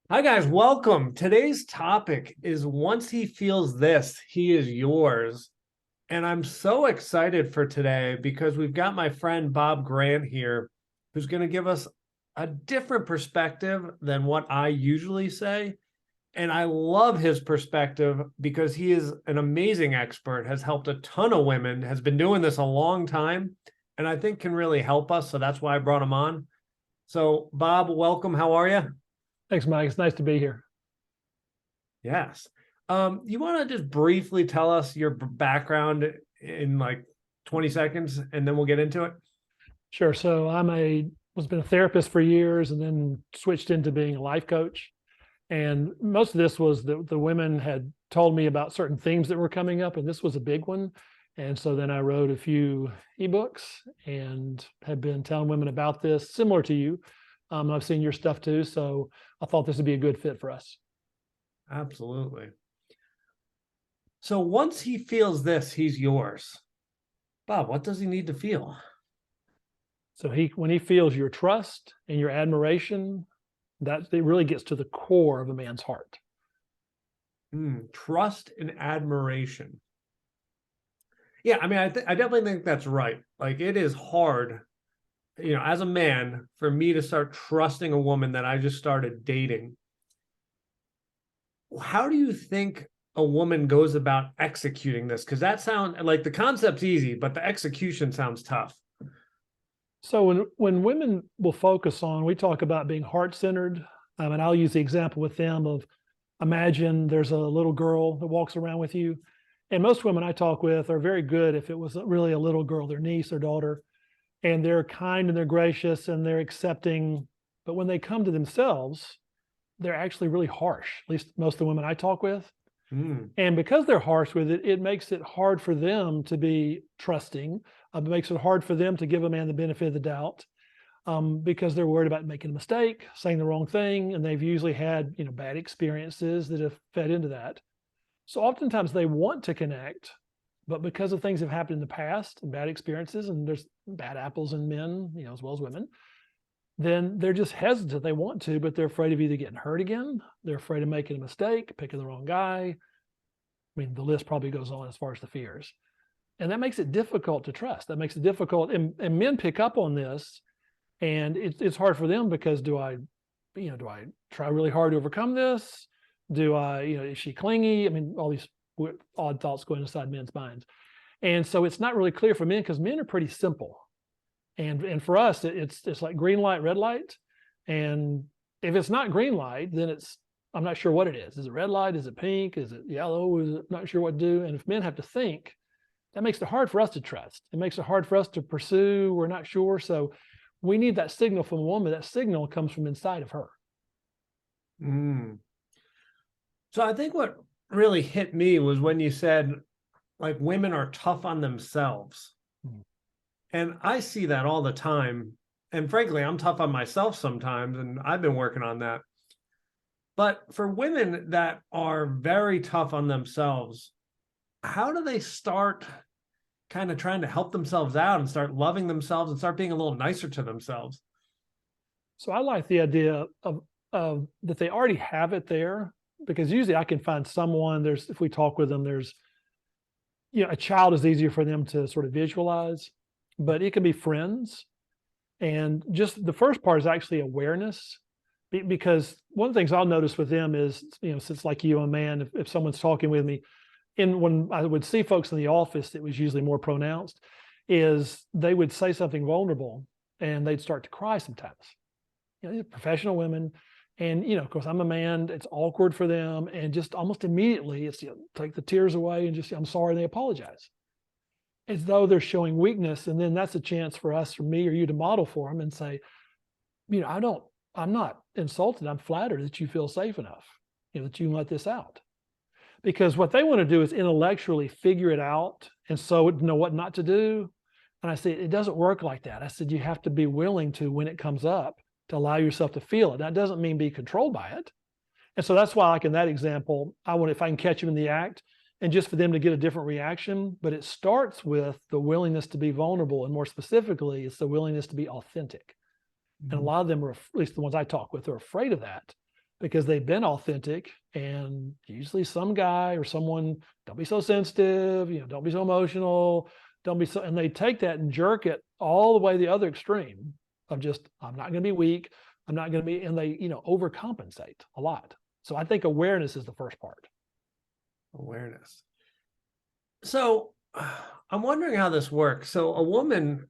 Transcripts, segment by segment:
Hi, guys. Welcome. Today's topic is once he feels this, he is yours. And I'm so excited for today because we've got my friend Bob Grant here, who's going to give us a different perspective than what I usually say. And I love his perspective because he is an amazing expert, has helped a ton of women, has been doing this a long time, and I think can really help us. So that's why I brought him on. So, Bob, welcome. How are you? Thanks, Mike. It's nice to be here. Yes. You want to just briefly tell us your background in like 20 seconds and then we'll get into it? Sure. So was been a therapist for years and then switched into being a life coach. And most of this was the women had told me about certain themes that were coming up, and this was a big one. And so then I wrote a few ebooks and have been telling women about this, similar to you. I've seen your stuff too, so I thought this would be a good fit for us. Absolutely. So once he feels this, he's yours. Bob, what does he need to feel? So when he feels your trust and your admiration, that it really gets to the core of a man's heart. Trust and admiration. Yeah, I mean, I definitely think that's right. Like, it is hard, as a man, for me to start trusting a woman that I just started dating. How do you think a woman goes about executing this? Because that sounds like the concept's easy, but the execution sounds tough. So when women will focus on, we talk about being heart-centered, and I'll use the example with them of imagine there's a little girl that walks around with you, and most women I talk with are very good if it was really a little girl, their niece or daughter, and they're kind and they're gracious and they're accepting, but when they come to themselves, they're actually really harsh. At least most of the women I talk with. Mm, And because they're harsh with it, it makes it hard for them to be trusting. It makes it hard for them to give a man the benefit of the doubt because they're worried about making a mistake, saying the wrong thing, and they've usually had bad experiences that have fed into that. So oftentimes they want to connect, but because of things that have happened in the past and bad experiences, and there's bad apples in men, as well as women, then they're just hesitant. They want to, but they're afraid of either getting hurt again. They're afraid of making a mistake, picking the wrong guy. I mean, the list probably goes on as far as the fears. And that makes it difficult to trust. That makes it difficult. And men pick up on this, and it's hard for them because do I try really hard to overcome this? Do I, is she clingy? I mean, all these odd thoughts going inside men's minds. And so it's not really clear for men because men are pretty simple. And for us, it's like green light, red light. And if it's not green light, then I'm not sure what it is. Is it red light? Is it pink? Is it yellow? Is it not sure what to do? And if men have to think, that makes it hard for us to trust. It makes it hard for us to pursue. We're not sure. So we need that signal from a woman. That signal comes from inside of her. mm. So I think what really hit me was when you said, like, women are tough on themselves. Mm. And I see that all the time. And frankly, I'm tough on myself sometimes, and I've been working on that. But for women that are very tough on themselves, how do they start kind of trying to help themselves out and start loving themselves and start being a little nicer to themselves? So I like the idea of that they already have it there, because usually I can find someone, if we talk with them, a child is easier for them to sort of visualize, but it can be friends. And just the first part is actually awareness, because one of the things I'll notice with them is, since like you, a man, if someone's talking with me, when I would see folks in the office, it was usually more pronounced, is they would say something vulnerable and they'd start to cry sometimes. These are professional women. And, of course, I'm a man, it's awkward for them. And just almost immediately, it's take the tears away and just, I'm sorry, and they apologize, as though they're showing weakness. And then that's a chance for us, for me or you, to model for them and say, I'm not insulted. I'm flattered that you feel safe enough, that you can let this out. Because what they want to do is intellectually figure it out and so know what not to do. And I said, it doesn't work like that. I said, you have to be willing to, when it comes up, to allow yourself to feel it. That doesn't mean be controlled by it. And so that's why, like in that example, if I can catch them in the act and just for them to get a different reaction, but it starts with the willingness to be vulnerable. And more specifically, it's the willingness to be authentic. And a lot of them are, at least the ones I talk with, are afraid of that. because they've been authentic. And usually some guy or someone, don't be so sensitive, don't be so emotional, don't be so, and they take that and jerk it all the way the other extreme of just, I'm not going to be weak. I'm not going to be, and they, overcompensate a lot. So I think awareness is the first part. Awareness. So I'm wondering how this works. So a woman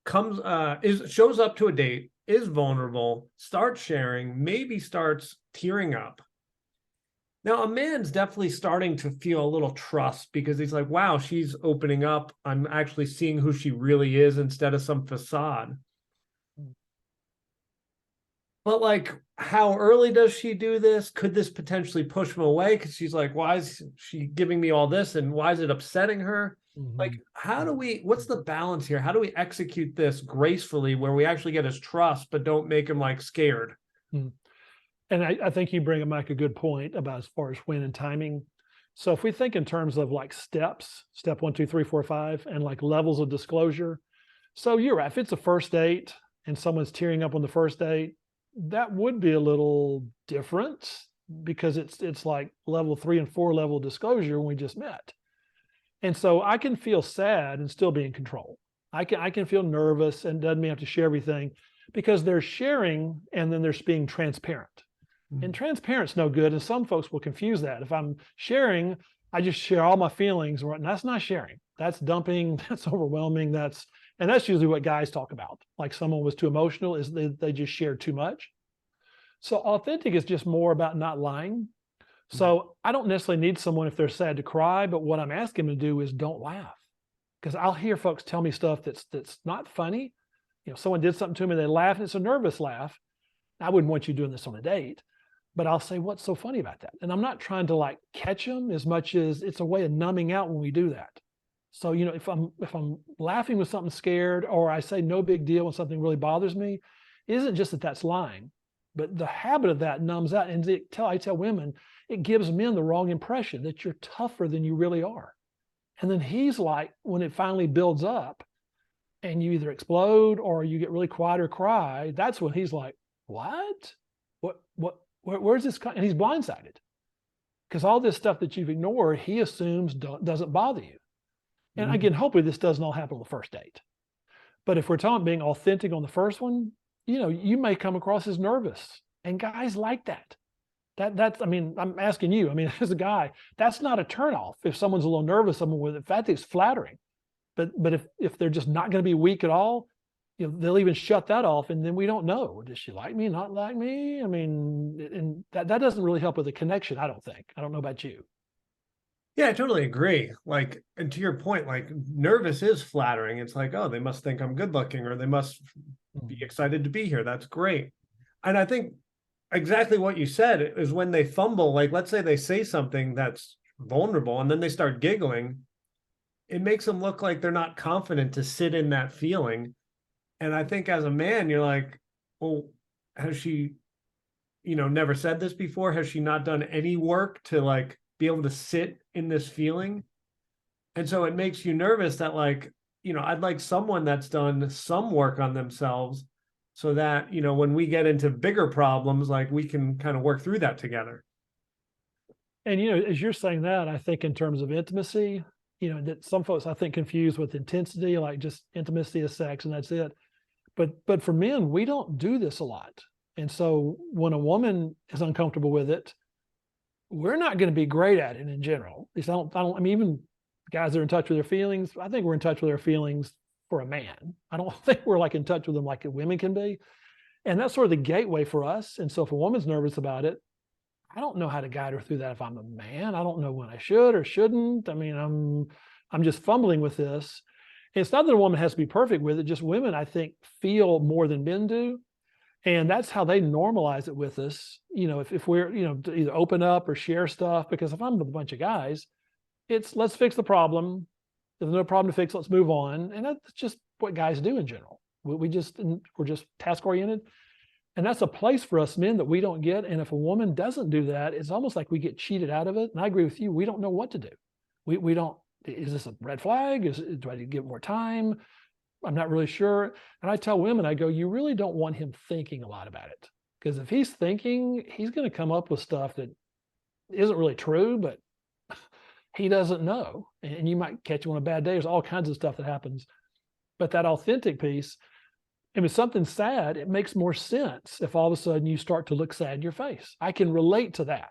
comes shows up to a date, is vulnerable, starts sharing, maybe starts tearing up. Now a man's definitely starting to feel a little trust because he's like, wow, she's opening up. I'm actually seeing who she really is instead of some facade. But like, how early does she do this? Could this potentially push him away? Because she's like, why is she giving me all this? And why is it upsetting her? Like, what's the balance here? How do we execute this gracefully where we actually get his trust, but don't make him like scared? And I think you bring up a good point about as far as when and timing. So if we think in terms of like steps, step 1, 2, 3, 4, 5, and like levels of disclosure. So you're right. If it's a first date and someone's tearing up on the first date, that would be a little different because it's like level 3 and 4 level disclosure when we just met. And so I can feel sad and still be in control. I can feel nervous and doesn't mean I have to share everything because they're sharing and then they're being transparent. And transparent's no good. And some folks will confuse that. If I'm sharing, I just share all my feelings, and that's not sharing. That's dumping. That's overwhelming. And that's usually what guys talk about. Like someone was too emotional, is they just shared too much. So authentic is just more about not lying. So I don't necessarily need someone if they're sad to cry, but what I'm asking them to do is don't laugh. Because I'll hear folks tell me stuff that's not funny. Someone did something to me, they laugh, and it's a nervous laugh. I wouldn't want you doing this on a date, but I'll say, what's so funny about that? And I'm not trying to like catch them as much as it's a way of numbing out when we do that. So, if I'm laughing with something scared, or I say no big deal when something really bothers me, it isn't just that that's lying, but the habit of that numbs out. And I tell women, it gives men the wrong impression that you're tougher than you really are. And then he's like, when it finally builds up and you either explode or you get really quiet or cry, that's when he's like, what? Where's this? And he's blindsided because all this stuff that you've ignored, he assumes doesn't bother you. And again, hopefully this doesn't all happen on the first date. But if we're talking being authentic on the first one, you may come across as nervous, and guys like that. That's, I'm asking you, as a guy, that's not a turnoff. If someone's a little nervous, someone with, in fact, it's flattering. But if they're just not going to be weak at all, they'll even shut that off, and then we don't know. Does she like me? Not like me? And that doesn't really help with the connection. I don't think. I don't know about you. Yeah, I totally agree. Like, and to your point, like nervous is flattering. It's like, oh, they must think I'm good looking, or they must be excited to be here. That's great. And I think exactly what you said is when they fumble, like let's say they say something that's vulnerable and then they start giggling, it makes them look like they're not confident to sit in that feeling. And I think as a man, you're like, well, has she, never said this before? Has she not done any work to like be able to sit in this feeling? And so it makes you nervous that like, I'd like someone that's done some work on themselves so that, when we get into bigger problems, like we can kind of work through that together. And, as you're saying that, I think in terms of intimacy, that some folks I think confuse with intensity, like just intimacy is sex and that's it. But for men, we don't do this a lot. And so when a woman is uncomfortable with it, we're not going to be great at it in general. At least even guys that are in touch with their feelings, I think we're in touch with their feelings for a man. I don't think we're like in touch with them like women can be. And that's sort of the gateway for us. And so if a woman's nervous about it, I don't know how to guide her through that if I'm a man. I don't know when I should or shouldn't. I'm just fumbling with this. It's not that a woman has to be perfect with it, just women, I think, feel more than men do. And that's how they normalize it with us. If we're, to either open up or share stuff, because if I'm with a bunch of guys, it's let's fix the problem. If there's no problem to fix, let's move on. And that's just what guys do in general. We're just task oriented. And that's a place for us men that we don't get. And if a woman doesn't do that, it's almost like we get cheated out of it. And I agree with you. We don't know what to do. We don't, is this a red flag? Do I need to give more time? I'm not really sure. And I tell women, I go, you really don't want him thinking a lot about it. Because if he's thinking, he's going to come up with stuff that isn't really true, but he doesn't know. And you might catch him on a bad day. There's all kinds of stuff that happens. But that authentic piece, if it's something sad, it makes more sense if all of a sudden you start to look sad in your face. I can relate to that.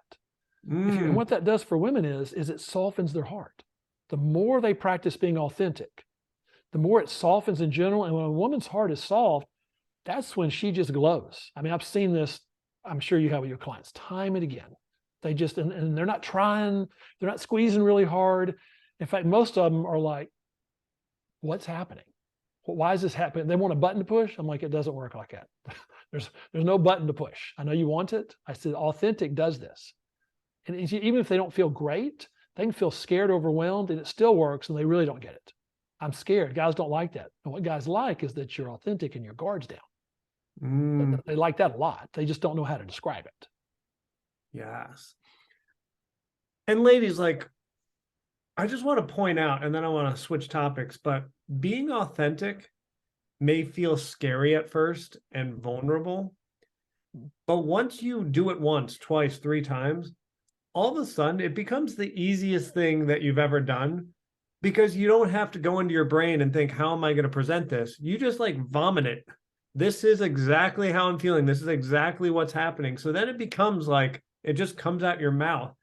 And what that does for women is it softens their heart. The more they practice being authentic, the more it softens in general. And when a woman's heart is soft, that's when she just glows. I mean, I've seen this, I'm sure you have with your clients, time and again. They just, and they're not trying, they're not squeezing really hard. In fact, most of them are like, what's happening? Why is this happening? They want a button to push. I'm like, it doesn't work like that. There's no button to push. I know you want it. I said, authentic does this. And even if they don't feel great, they can feel scared, overwhelmed, and it still works, and they really don't get it. I'm scared. Guys don't like that. And what guys like is that you're authentic and your guard's down. They like that a lot. They just don't know how to describe it. Yes. And ladies, like, I just want to point out, and then I want to switch topics, but being authentic may feel scary at first and vulnerable. But once you do it once, twice, 3 times, all of a sudden it becomes the easiest thing that you've ever done, because you don't have to go into your brain and think, how am I going to present this? You just like vomit it. This is exactly how I'm feeling. This is exactly what's happening. So then it becomes like, it just comes out your mouth.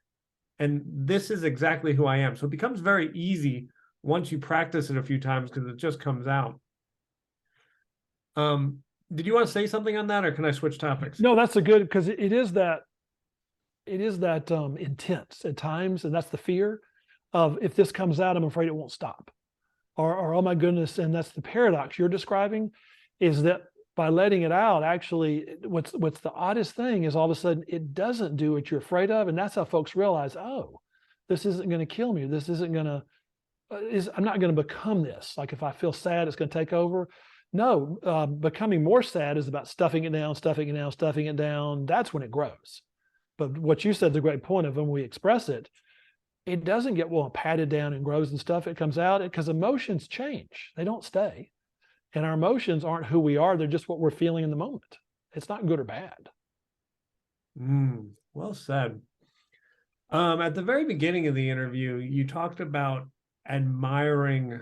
And this is exactly who I am. So it becomes very easy once you practice it a few times, because it just comes out. Did you want to say something on that, or can I switch topics? No, that's a good, because it is that intense at times. And that's the fear of, if this comes out, I'm afraid it won't stop. Or oh my goodness. And that's the paradox you're describing, is that by letting it out, actually, what's the oddest thing is all of a sudden it doesn't do what you're afraid of. And that's how folks realize, oh, this isn't going to kill me. This isn't going to, I'm not going to become this. Like if I feel sad, it's going to take over. No, becoming more sad is about stuffing it down, stuffing it down, stuffing it down. That's when it grows. But what you said, the great point of when we express it, it doesn't get, well, patted down and grows and stuff. It comes out because emotions change. They don't stay. And our emotions aren't who we are. They're just what we're feeling in the moment. It's not good or bad. Well said. At the very beginning of the interview, you talked about admiring,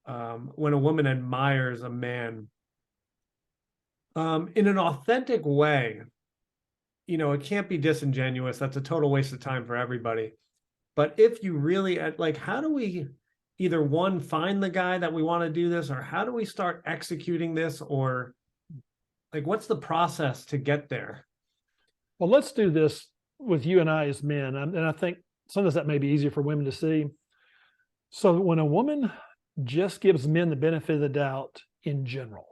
when a woman admires a man in an authentic way. You know, it can't be disingenuous. That's a total waste of time for everybody. But if you really, like, how do we either, one, find the guy that we want to do this, or how do we start executing this, or like, what's the process to get there? Well, let's do this with you and I as men. And I think sometimes that may be easier for women to see. So when a woman just gives men the benefit of the doubt in general,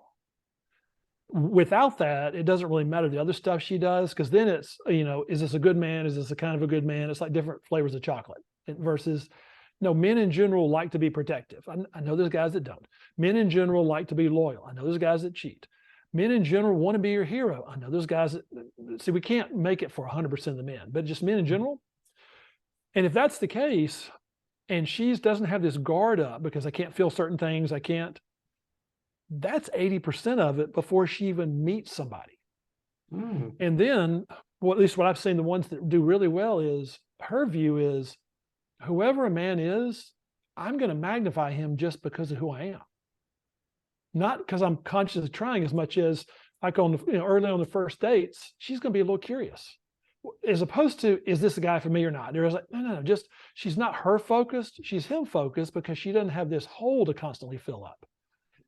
without that, it doesn't really matter the other stuff she does, because then it's, you know, is this a good man? Is this a kind of a good man? It's like different flavors of chocolate versus, no, men in general like to be protective. I know there's guys that don't. Men in general like to be loyal. I know there's guys that cheat. Men in general want to be your hero. I know there's guys that, see, we can't make it for 100% of the men, but just men in general. And if that's the case, and she doesn't have this guard up because I can't feel certain things, I can't, that's 80% of it before she even meets somebody. And then, well, at least what I've seen, the ones that do really well is, her view is, whoever a man is, I'm going to magnify him just because of who I am. Not because I'm consciously trying, as much as like on the, you know, early on the first dates, she's going to be a little curious, as opposed to, is this a guy for me or not? There's like, no, just, she's not her focused. She's him focused, because she doesn't have this hole to constantly fill up.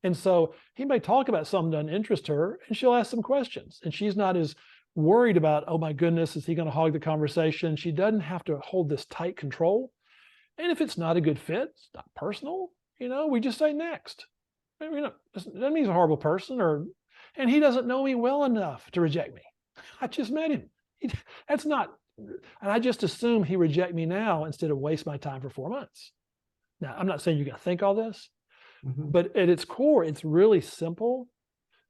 And so he may talk about something that doesn't interest her, and she'll ask some questions, and she's not as worried about, oh my goodness, is he going to hog the conversation? She doesn't have to hold this tight control. And if it's not a good fit, it's not personal, you know, we just say next. I mean, that means he's a horrible person, and he doesn't know me well enough to reject me. I just met him. That's not, and I just assume he reject me now instead of waste my time for 4 months. Now, I'm not saying you're going to think all this, but at its core, it's really simple,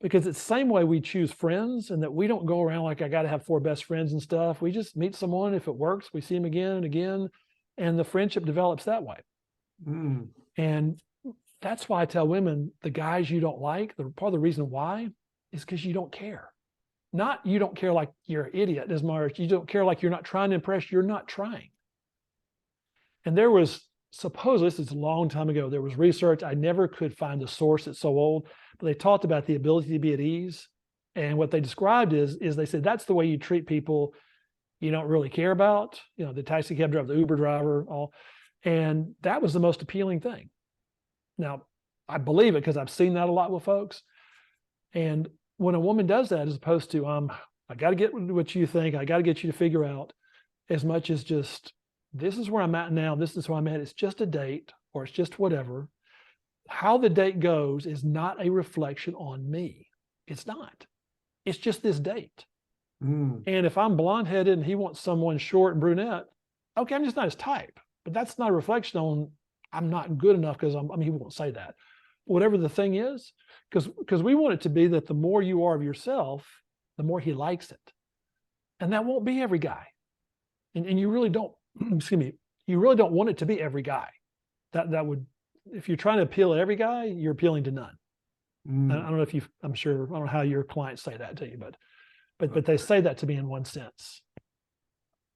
because it's the same way we choose friends, and that we don't go around like, I got to have 4 best friends and stuff. We just meet someone. If it works, we see him again and again, and the friendship develops that way. And that's why I tell women, the guys you don't like, part of the reason why is because you don't care. not you don't care like you're an idiot as much as you don't care like you're not trying to impress, you're not trying. And there was, supposedly, this is a long time ago, there was research, I never could find the source, it's so old, but they talked about the ability to be at ease. And what they described is they said that's the way you treat people you don't really care about, the taxi cab driver, the Uber driver, all. And that was the most appealing thing. Now, I believe it because I've seen that a lot with folks. And when a woman does that, as opposed to, I got to get what you think, I got to get you to figure out, as much as just, this is where I'm at now, this is where I'm at, it's just a date, or it's just whatever. How the date goes is not a reflection on me. It's not. It's just this date. And if I'm blonde headed and he wants someone short and brunette, okay, I'm just not his type. But that's not a reflection on I'm not good enough because he won't say that. Whatever the thing is, because we want it to be that the more you are of yourself, the more he likes it. And that won't be every guy. And you really don't, excuse me, you really don't want it to be every guy. That would, if you're trying to appeal to every guy, you're appealing to none. I don't know if I'm sure, I don't know how your clients say that to you, but they say that to me in one sense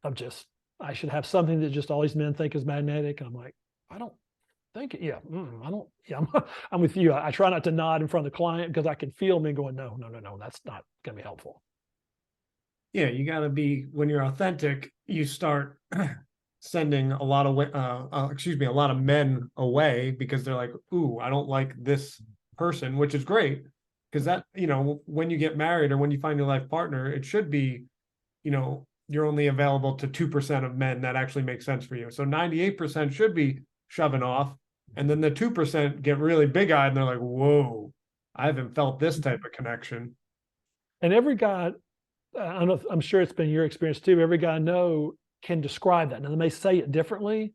of just, I should have something that just all these men think is magnetic. And I'm like, I don't think it. Yeah. I'm with you. I try not to nod in front of the client because I can feel me going, no, that's not going to be helpful. Yeah. You got to be, when you're authentic, you start sending a lot of men away because they're like, ooh, I don't like this person, which is great. Because that, when you get married or when you find your life partner, it should be, you're only available to 2% of men that actually make sense for you. So 98% should be shoving off. And then the 2% get really big-eyed and they're like, whoa, I haven't felt this type of connection. And every guy, I don't know, I'm sure it's been your experience too, every guy I know can describe that. Now they may say it differently.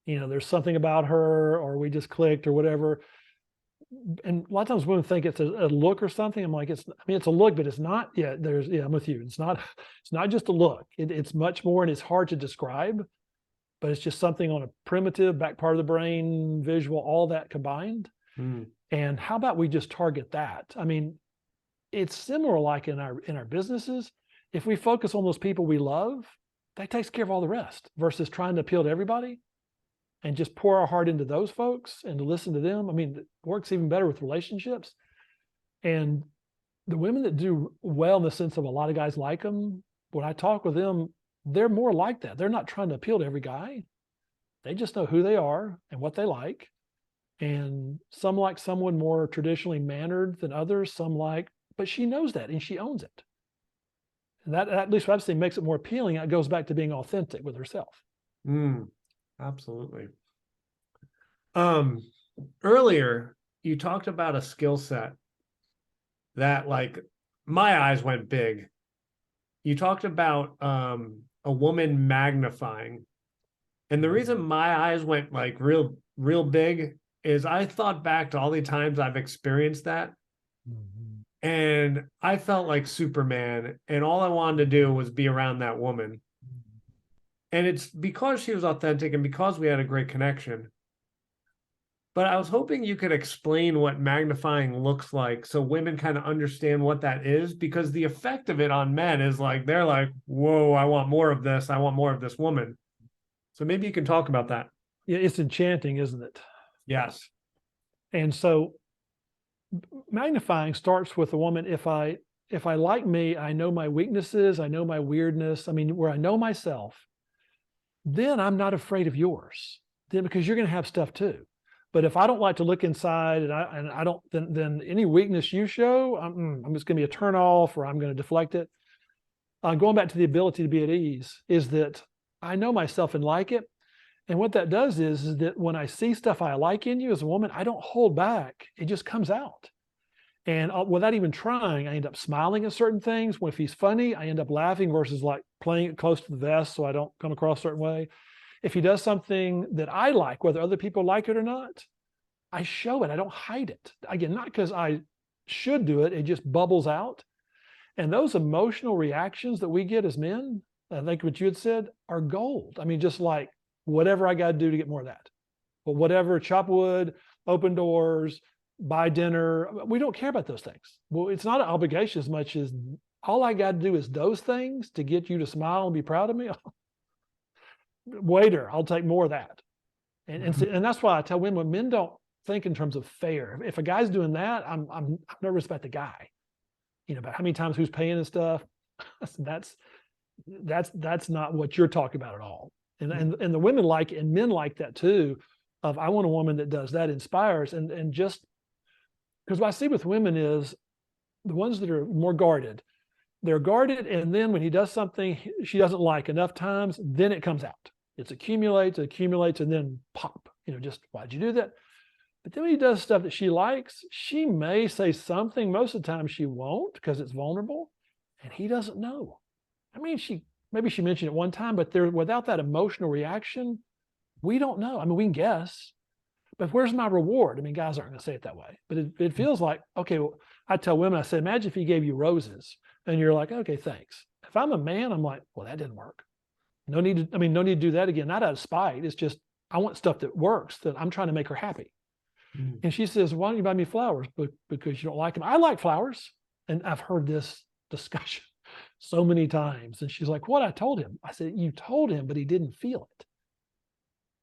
There's something about her, or we just clicked or whatever. And a lot of times women think it's a look or something. I'm like, it's a look, but it's not. Yeah, I'm with you. It's not just a look. It's much more, and it's hard to describe, but it's just something on a primitive back part of the brain, visual, all that combined. And how about we just target that? I mean, it's similar like in our businesses. If we focus on those people we love, that takes care of all the rest versus trying to appeal to everybody. And just pour our heart into those folks and to listen to them. I mean, it works even better with relationships. And the women that do well in the sense of a lot of guys like them, when I talk with them, they're more like that. They're not trying to appeal to every guy. They just know who they are and what they like. And some like someone more traditionally mannered than others. Some like, but she knows that and she owns it. And that, at least what I've seen, makes it more appealing. It goes back to being authentic with herself. Absolutely. Earlier you talked about a skill set that, like, my eyes went big. You talked about a woman magnifying. And the reason my eyes went like real big is I thought back to all the times I've experienced that. And I felt like Superman, and all I wanted to do was be around that woman. And it's because she was authentic and because we had a great connection. But I was hoping you could explain what magnifying looks like so women kind of understand what that is, because the effect of it on men is like, they're like, whoa, I want more of this. I want more of this woman. So maybe you can talk about that. Yeah, it's enchanting, isn't it? Yes. And so magnifying starts with a woman. If I like me, I know my weaknesses, I know my weirdness. I mean, where I know myself, then I'm not afraid of yours. Then, because you're going to have stuff too. But if I don't like to look inside and I don't, then any weakness you show, I'm just going to be a turn off, or I'm going to deflect it. Going back to the ability to be at ease is that I know myself and like it. And what that does is that when I see stuff I like in you as a woman, I don't hold back. It just comes out. And without even trying, I end up smiling at certain things. When if he's funny, I end up laughing versus like playing it close to the vest so I don't come across a certain way. If he does something that I like, whether other people like it or not, I show it. I don't hide it. Again, not because I should do it. It just bubbles out. And those emotional reactions that we get as men, I think what you had said, are gold. I mean, just like whatever I got to do to get more of that. But whatever, chop wood, open doors, buy dinner. We don't care about those things. Well, it's not an obligation as much as all I got to do is those things to get you to smile and be proud of me. Waiter, I'll take more of that. And that's why I tell women, men don't think in terms of fair. If a guy's doing that, I'm nervous about the guy. About how many times who's paying and stuff. That's not what you're talking about at all. And the women like it, and men like that too. Of I want a woman that does that, inspires, and just because what I see with women is the ones that are more guarded. They're guarded, and then when he does something she doesn't like enough times, then it comes out. It accumulates, and then pop. Just why'd you do that? But then when he does stuff that she likes, she may say something. Most of the time she won't because it's vulnerable, and he doesn't know. I mean, maybe she mentioned it one time, but without that emotional reaction, we don't know. I mean, we can guess, but where's my reward? I mean, guys aren't going to say it that way, but it feels like, okay, well, I tell women, I say, imagine if he gave you roses and you're like, okay, thanks. If I'm a man, I'm like, well, that didn't work. No need to do that again. Not out of spite. It's just, I want stuff that works, that I'm trying to make her happy. Mm. And she says, why don't you buy me flowers? Because you don't like them. I like flowers. And I've heard this discussion so many times. And she's like, what? I told him. I said, you told him, but he didn't feel it.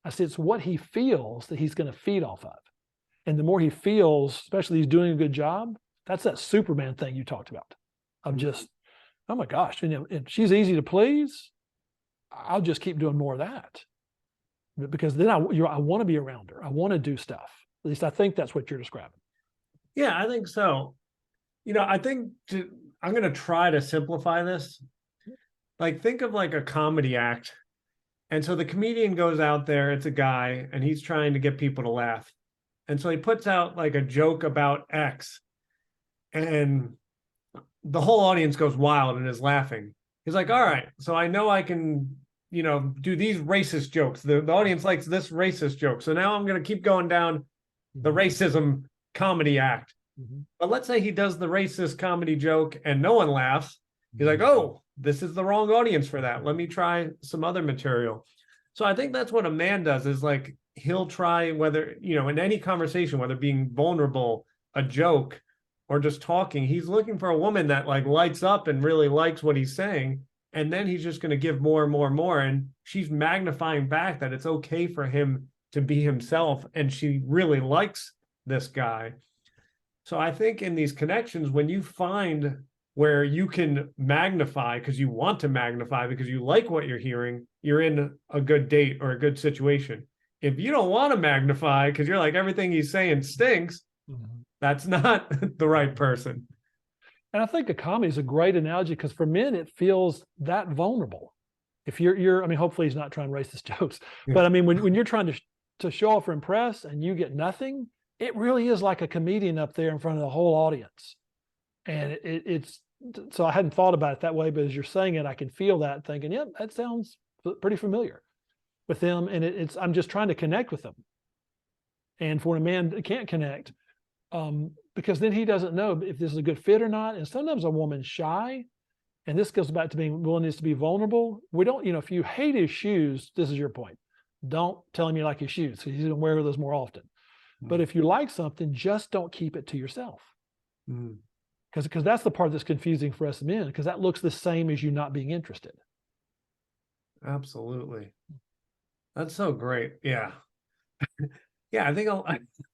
I said, it's what he feels that he's going to feed off of. And the more he feels, especially he's doing a good job, that's that Superman thing you talked about. I'm just, oh my gosh, if she's easy to please, I'll just keep doing more of that. Because then I want to be around her. I want to do stuff. At least I think that's what you're describing. Yeah, I think so. I think I'm going to try to simplify this. Like, think of like a comedy act. And so the comedian goes out there, it's a guy, and he's trying to get people to laugh. And so he puts out like a joke about X, and the whole audience goes wild and is laughing. He's like, all right, so I know I can, do these racist jokes. The audience likes this racist joke. So now I'm going to keep going down the racism comedy act. Mm-hmm. But let's say he does the racist comedy joke and no one laughs. He's like, oh, this is the wrong audience for that. Let me try some other material. So I think that's what a man does, is like, he'll try, whether, in any conversation, whether being vulnerable, a joke, or just talking, he's looking for a woman that like lights up and really likes what he's saying. And then he's just going to give more and more and more. And she's magnifying back that it's okay for him to be himself. And she really likes this guy. So I think in these connections, when you find where you can magnify because you want to magnify because you like what you're hearing, you're in a good date or a good situation. If you don't want to magnify because you're like, everything he's saying stinks, that's not the right person. And I think a comedy is a great analogy because for men, it feels that vulnerable. If you're, I mean, hopefully he's not trying racist jokes, but I mean, when you're trying to show off or impress and you get nothing, it really is like a comedian up there in front of the whole audience. And it's, so I hadn't thought about it that way, but as you're saying it, I can feel that thinking, yeah, that sounds pretty familiar with them. And I'm just trying to connect with them. And for a man that can't connect, because then he doesn't know if this is a good fit or not. And sometimes a woman's shy, and this goes back to being willingness to be vulnerable. We don't, if you hate his shoes, this is your point. Don't tell him you like his shoes because he's going to wear those more often. But if you like something, just don't keep it to yourself. Because that's the part that's confusing for us men, because that looks the same as you not being interested. Absolutely. That's so great. Yeah. Yeah, I think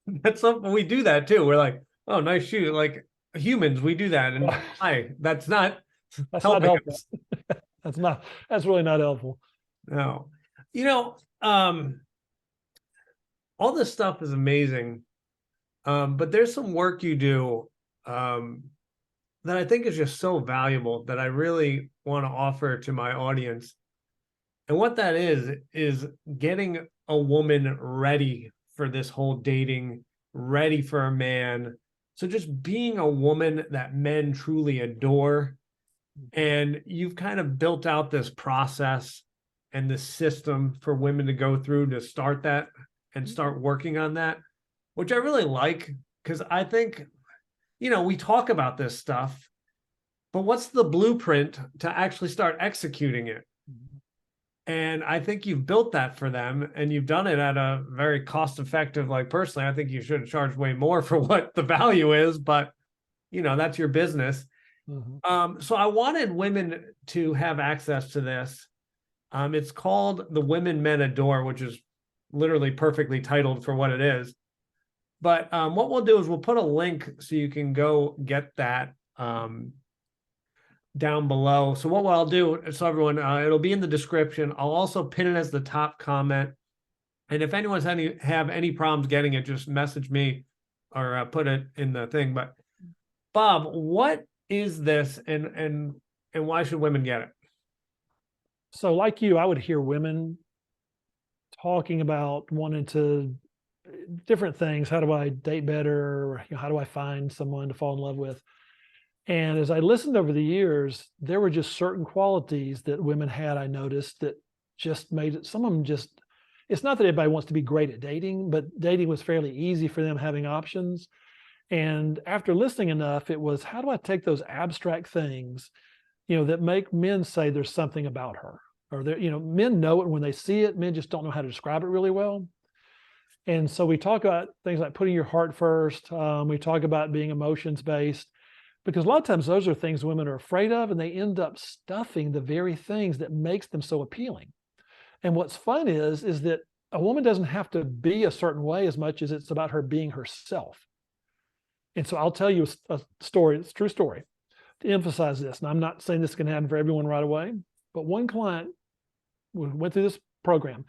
that's something we do that too. We're like, oh, nice shoe. Like humans, we do that. And that's not helpful. That's really not helpful. No. All this stuff is amazing. But there's some work you do that I think is just so valuable that I really want to offer to my audience. And what that is getting a woman ready for this whole dating, ready for a man. So just being a woman that men truly adore. And you've kind of built out this process and this system for women to go through to start that and start working on that, which I really like, because I think, we talk about this stuff, but what's the blueprint to actually start executing it? And I think you've built that for them, and you've done it at a very cost-effective, like personally, I think you should have charged way more for what the value is, but that's your business. Mhm. So I wanted women to have access to this. It's called The Women Men Adore, which is literally perfectly titled for what it is. But what we'll do is we'll put a link so you can go get that down below. So what I'll do, so everyone, it'll be in the description. I'll also pin it as the top comment. And if anyone's have any problems getting it, just message me or put it in the thing. But Bob, what is this, and why should women get it? So, like you, I would hear women talking about wanting to different things. How do I date better? How do I find someone to fall in love with? And as I listened over the years, there were just certain qualities that women had, I noticed, that just made it, some of them just, it's not that everybody wants to be great at dating, but dating was fairly easy for them having options. And after listening enough, it was, how do I take those abstract things, that make men say there's something about her? Or men know it when they see it, men just don't know how to describe it really well. And so we talk about things like putting your heart first. We talk about being emotions based, because a lot of times those are things women are afraid of, and they end up stuffing the very things that makes them so appealing. And what's fun is that a woman doesn't have to be a certain way as much as it's about her being herself. And so I'll tell you a story, it's a true story, to emphasize this. And I'm not saying this can happen for everyone right away, but one client went through this program.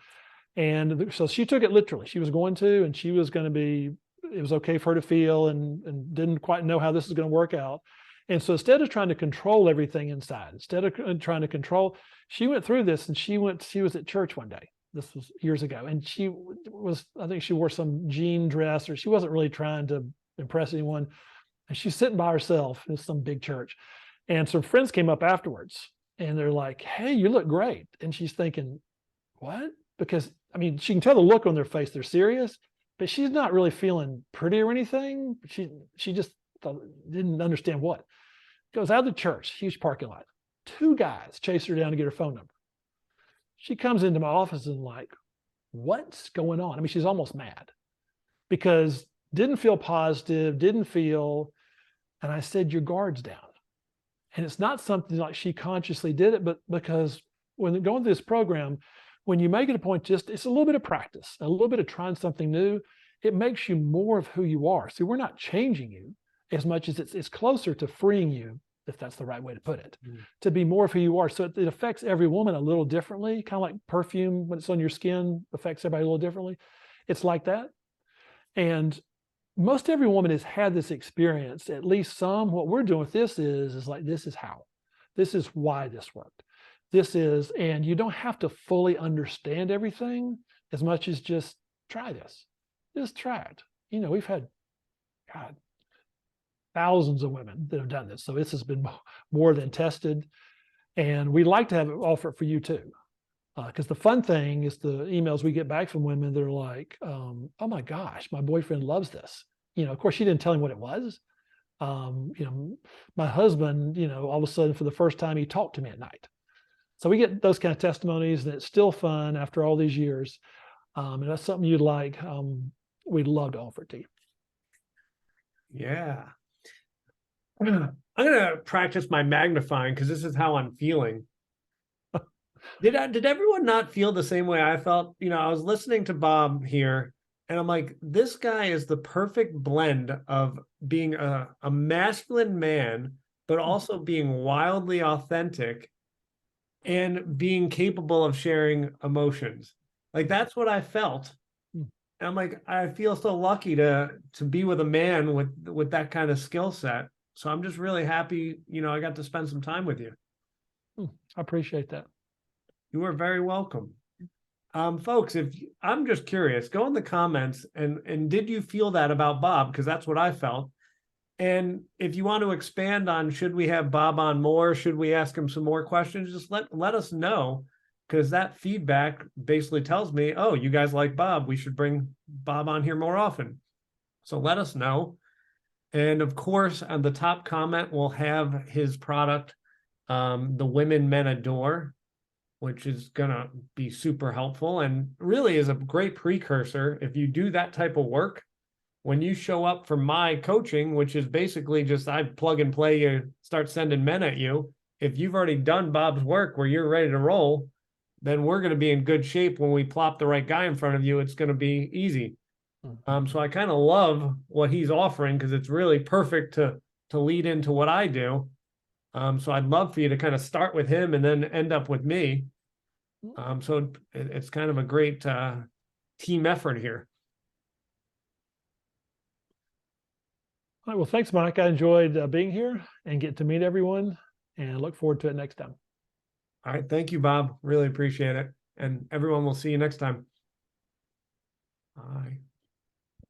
And so she took it literally. She was going to, and she was going to be, it was okay for her to feel, and didn't quite know how this is going to work out. And so instead of trying to control everything inside, instead of trying to control, she went through this, and she was at church one day. This was years ago. And she was, I think she wore some jean dress, or she wasn't really trying to impress anyone. And she's sitting by herself in some big church. And some friends came up afterwards, and they're like, "Hey, you look great." And she's thinking, what? Because I mean, she can tell the look on their face, they're serious, but she's not really feeling pretty or anything. She just didn't understand what. Goes out of the church, huge parking lot. Two guys chase her down to get her phone number. She comes into my office and like, what's going on? I mean, she's almost mad because didn't feel positive, didn't feel, and I said, your guard's down. And it's not something like she consciously did it, but because when going through this program, when you make it a point, just it's a little bit of practice, a little bit of trying something new, it makes you more of who you are. So we're not changing you as much as it's closer to freeing you, if that's the right way to put it, to be more of who you are. So it affects every woman a little differently, kind of like perfume when it's on your skin affects everybody a little differently. It's like that. And most every woman has had this experience, at least some. What we're doing with this is like, this is how, this is why this worked. This is, and you don't have to fully understand everything as much as just try this. Just try it. We've had, God, thousands of women that have done this. So this has been more than tested. And we'd like to have it offer it for you too. Because the fun thing is the emails we get back from women that are like, oh my gosh, my boyfriend loves this. Of course, she didn't tell him what it was. My husband, all of a sudden for the first time, he talked to me at night. So we get those kind of testimonies, and it's still fun after all these years. And that's something you'd like. We'd love to offer it to you. Yeah. I'm gonna practice my magnifying because this is how I'm feeling. Did everyone not feel the same way I felt? I was listening to Bob here, and I'm like, this guy is the perfect blend of being a masculine man, but also being wildly authentic and being capable of sharing emotions. Like that's what I felt. And I'm like, I feel so lucky to be with a man with that kind of skill set. So I'm just really happy, I got to spend some time with you. I appreciate that. You are very welcome. Folks, I'm just curious, go in the comments and did you feel that about Bob? Because that's what I felt. And if you want to expand on, should we have Bob on more? Should we ask him some more questions? Just let us know, because that feedback basically tells me, oh, you guys like Bob. We should bring Bob on here more often. So let us know. And of course, on the top comment, we'll have his product, the Women Men Adore, which is going to be super helpful and really is a great precursor. If you do that type of work, when you show up for my coaching, which is basically just I plug and play, you start sending men at you. If you've already done Bob's work where you're ready to roll, then we're going to be in good shape when we plop the right guy in front of you. It's going to be easy. So I kind of love what he's offering because it's really perfect to lead into what I do. So I'd love for you to kind of start with him and then end up with me. So it's kind of a great team effort here. All right, well, thanks, Mike. I enjoyed being here and getting to meet everyone, and look forward to it next time. All right. Thank you, Bob. Really appreciate it. And everyone will see you next time. Bye.